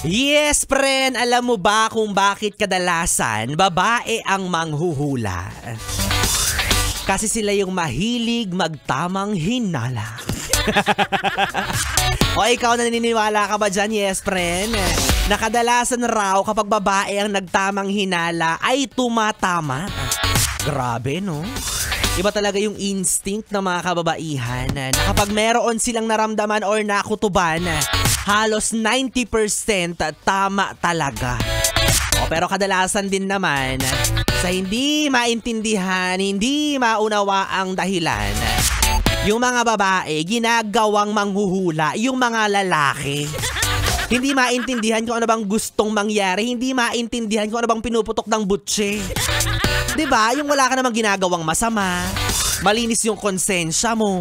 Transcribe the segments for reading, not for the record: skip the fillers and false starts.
Yes, friend, alam mo ba kung bakit kadalasan babae ang manghuhula? Kasi sila yung mahilig magtamang hinala. O ikaw, naniniwala ka ba dyan, yes, friend? Na kadalasan raw kapag babae ang nagtamang hinala ay tumatama. Grabe, no? Iba talaga yung instinct ng mga kababaihan na kapag meron silang naramdaman or nakutuban, halos 90% tama talaga. Pero kadalasan din naman, sa hindi maintindihan, hindi maunawa ang dahilan, yung mga babae ginagawang manghuhula yung mga lalaki. Hindi maintindihan kung ano bang gustong mangyari, hindi maintindihan kung ano bang pinuputok ng butse. Diba? Yung wala ka namang ginagawang masama, malinis yung konsensya mo,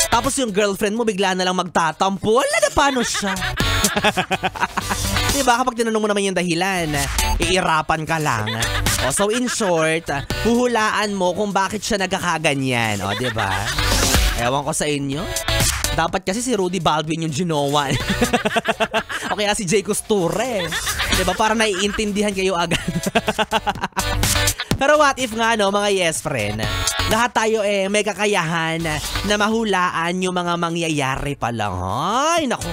tapos yung girlfriend mo bigla na lang magtatampo, wala na paano siya. Diba? Kapag tinanong mo naman yung dahilan, iirapan ka lang. So in short, huhulaan mo kung bakit siya nagkakaganyan. Diba? Ewan ko sa inyo. Dapat kasi si Rudy Baldwin yung ginawa. O kaya si Jay Costure. Diba? Para naiintindihan kayo agad. Pero what if nga, no, mga yes friend, lahat tayo may kakayahan na mahulaan yung mga mangyayari pa lang. Ay, naku.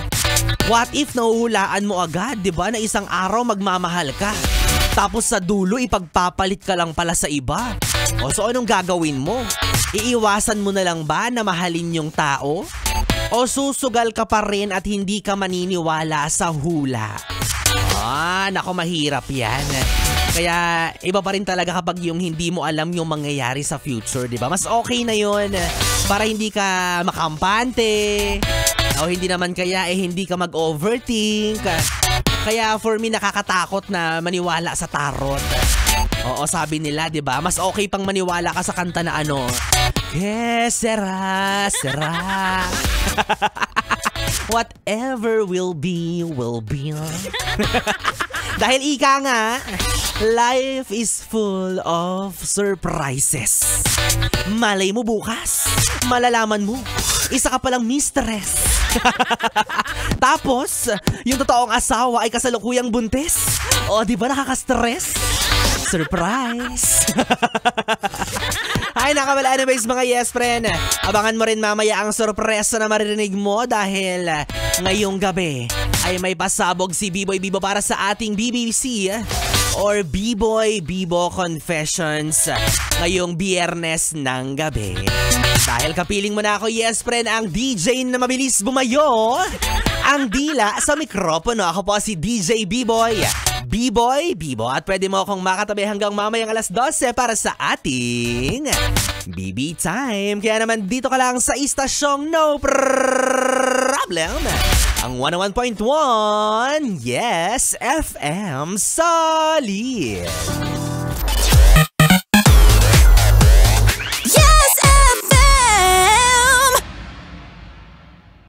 What if nahuhulaan mo agad, diba, na isang araw magmamahal ka, tapos sa dulo ipagpapalit ka lang pala sa iba? So anong gagawin mo? Iiwasan mo na lang ba na mahalin yung tao? O susugal ka pa rin at hindi ka maniniwala sa hula? Nako, mahirap yan. Kaya iba pa rin talaga kapag yung hindi mo alam yung mangyayari sa future, di ba? Mas okay na yun para hindi ka makampante. O hindi naman kaya hindi ka mag-overthink. Kaya for me, nakakatakot na maniwala sa tarot. Oo, sabi nila, di ba? Mas okay pang maniwala ka sa kanta na ano, Que sera, sera. Whatever will be, will be. Dahil ika nga, life is full of surprises. Malay mo bukas, malalaman mo, isa ka palang mistress. Tapos, yung totoong asawa ay kasalukuyang buntis. O, di ba nakaka-stress? Surprise! Ay, nakabala, anyways mga yes friend, abangan mo rin mamaya ang sorpresa na maririnig mo dahil ngayong gabi ay may pasabog si B-Boy Bibo para sa ating BBC or B-Boy Bibo Confessions ngayong Biyernes ng gabi. Dahil kapiling mo na ako, yes friend, ang DJ na mabilis bumayo, ang dila sa mikropono. Ako po si DJ B-Boy Bibo, at pwede mo akong makatabi hanggang mamayang alas 12 para sa ating BB Time. Kaya naman dito ka lang sa istasyong no problem, ang 101.1 Yes FM Solid.